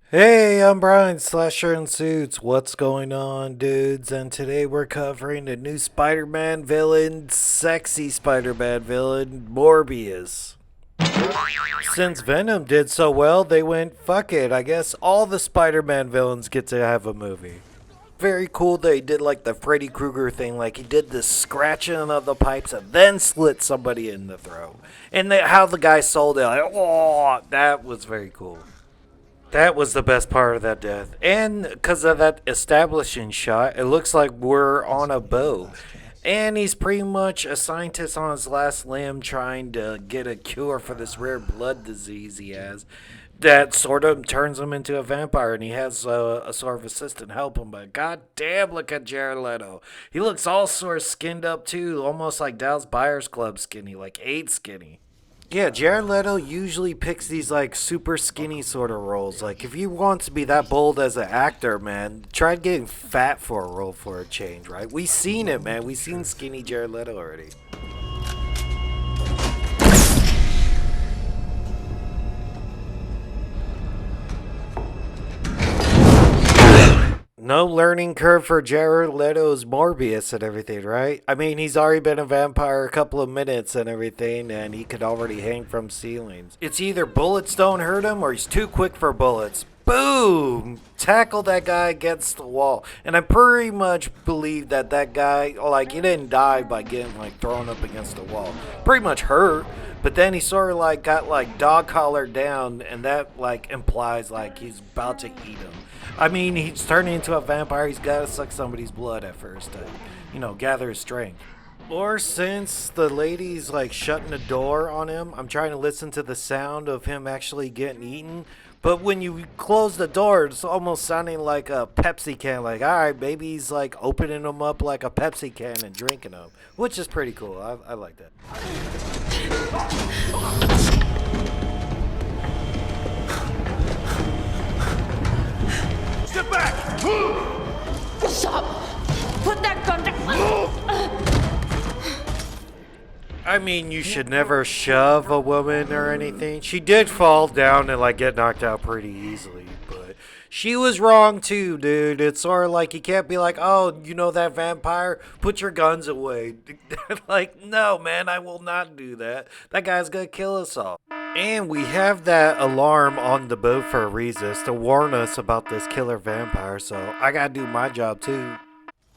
Hey, I'm Brian, Slasher in Suits. What's going on, dudes? And today we're covering the new Spider Man villain, sexy Spider Man villain, Morbius. Since Venom did so well, they went, fuck it, I guess all the Spider Man villains get to have a movie. Very cool that he did like the Freddy Krueger thing, like he did the scratching of the pipes and then slit somebody in the throat. And how the guy sold it, like, oh, that was very cool. That was the best part of that death. And because of that establishing shot, it looks like we're on a boat. And he's pretty much a scientist on his last limb trying to get a cure for this rare blood disease he has. That sort of turns him into a vampire, and he has a sort of assistant help him. But god damn, look at Jared Leto. He looks all sort of skinned up too, almost like Dallas Buyers Club skinny, like AIDS skinny. Yeah, Jared Leto usually picks these like super skinny sort of roles. Like if you want to be that bold as an actor, man, try getting fat for a role for a change, right? We seen it, man. We seen skinny Jared Leto already. No learning curve for Jared Leto's Morbius and everything, right? I mean, he's already been a vampire a couple of minutes and everything, and he could already hang from ceilings. It's either bullets don't hurt him or he's too quick for bullets. Boom! Tackle that guy against the wall. And I pretty much believe that that guy, like, he didn't die by getting, like, thrown up against the wall. Pretty much hurt. But then he sort of, like, got, like, dog collared down, and that, like, implies, like, he's about to eat him. I mean, he's turning into a vampire. He's got to suck somebody's blood at first to, gather his strength. Or since the lady's like shutting the door on him, I'm trying to listen to the sound of him actually getting eaten. But when you close the door, it's almost sounding like a Pepsi can. Like, all right, maybe he's like opening them up like a Pepsi can and drinking them, which is pretty cool. I like that. Step back! Stop! Put that gun down! I mean, you should never shove a woman or anything. She did fall down and like get knocked out pretty easily, but she was wrong too, dude. It's sort of like you can't be like, oh, you know that vampire? Put your guns away. Like, no, man, I will not do that. That guy's gonna kill us all. And we have that alarm on the boat for a reason, it's to warn us about this killer vampire, so I gotta do my job too.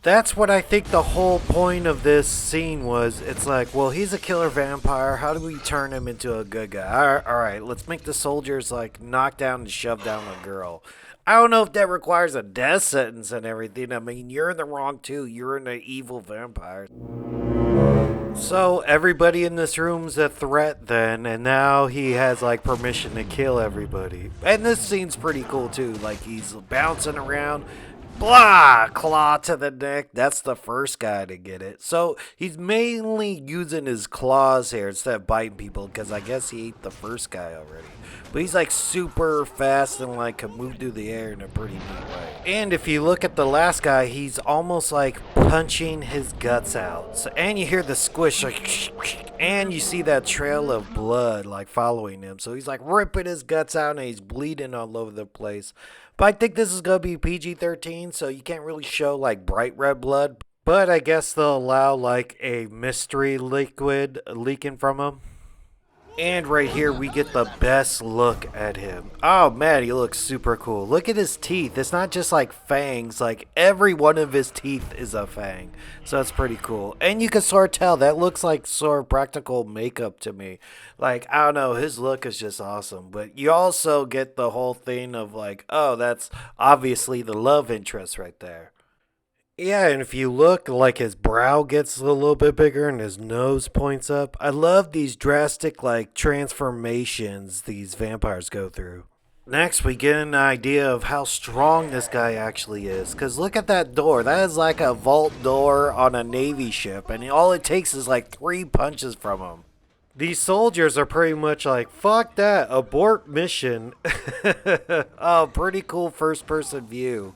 That's what I think the whole point of this scene was. It's like, well, he's a killer vampire. How do we turn him into a good guy? All right, let's make the soldiers like knock down and shove down a girl. I don't know if that requires a death sentence and everything. I mean, you're in the wrong too. You're an evil vampire. So everybody in this room's a threat then, and now he has like permission to kill everybody. And this scene's pretty cool too. Like he's bouncing around. Blah! Claw to the neck. That's the first guy to get it. So he's mainly using his claws here instead of biting people because I guess he ate the first guy already. But he's like super fast and like can move through the air in a pretty neat way. And if you look at the last guy, he's almost like punching his guts out. So, and you hear the squish like, and you see that trail of blood like following him. So he's like ripping his guts out and he's bleeding all over the place. But I think this is going to be PG-13, so you can't really show like bright red blood. But I guess they'll allow like a mystery liquid leaking from him. And right here we get the best look at him. Oh man, he looks super cool. Look at his teeth. It's not just like fangs. Like every one of his teeth is a fang. So that's pretty cool. And you can sort of tell that looks like sort of practical makeup to me. Like, I don't know, his look is just awesome. But you also get the whole thing of like, oh, that's obviously the love interest right there. Yeah, and if you look, like his brow gets a little bit bigger and his nose points up. I love these drastic, like, transformations these vampires go through. Next, we get an idea of how strong this guy actually is. Because look at that door. That is like a vault door on a Navy ship. And all it takes is like 3 punches from him. These soldiers are pretty much like, fuck that, abort mission. Oh, pretty cool first person view.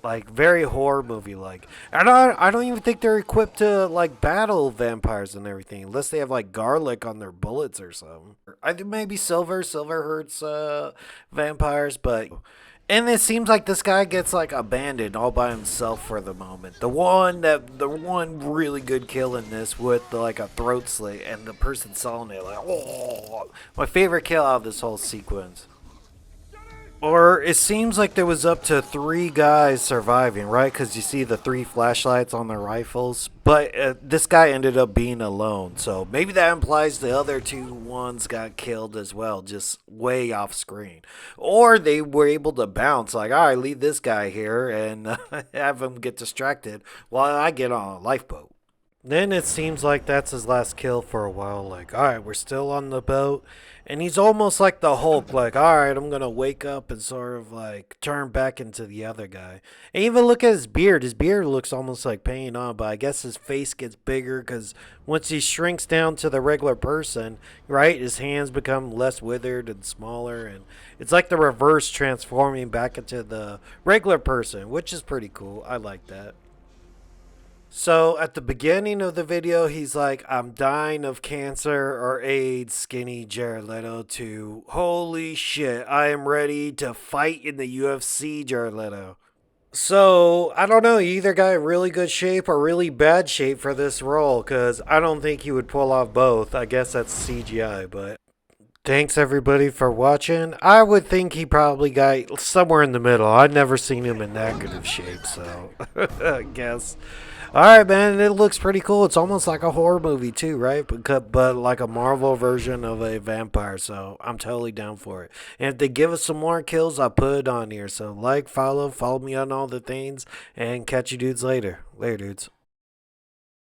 Like very horror movie like. And I don't even think they're equipped to like battle vampires and everything unless they have like garlic on their bullets or something. I think maybe silver hurts vampires, but And it seems like this guy gets like abandoned all by himself for the moment. The one really good kill in this with like a throat slit and the person selling it like, oh, my favorite kill out of this whole sequence. Or it seems like there was up to 3 guys surviving, right? Because you see the 3 flashlights on their rifles. But this guy ended up being alone. So maybe that implies the other 2 ones got killed as well, just way off screen. Or they were able to bounce, like, all right, leave this guy here and have him get distracted while I get on a lifeboat. Then it seems like that's his last kill for a while. Like, alright, we're still on the boat. And he's almost like the Hulk. Like, alright, I'm going to wake up and sort of like turn back into the other guy. And even look at his beard. His beard looks almost like paint on. But I guess his face gets bigger because once he shrinks down to the regular person, right, his hands become less withered and smaller. And it's like the reverse transforming back into the regular person, which is pretty cool. I like that. So at the beginning of the video, he's like, I'm dying of cancer or AIDS, skinny Jared Leto, to holy shit, I am ready to fight in the UFC, Jared Leto. So I don't know, he either got really good shape or really bad shape for this role, because I don't think he would pull off both. I guess that's CGI, but thanks everybody for watching. I would think he probably got somewhere in the middle. I've never seen him in that good of shape, so I guess. Alright, man, it looks pretty cool. It's almost like a horror movie, too, right? But like a Marvel version of a vampire, so I'm totally down for it. And if they give us some more kills, I'll put it on here. So like, follow me on all the things, and catch you dudes later. Later, dudes.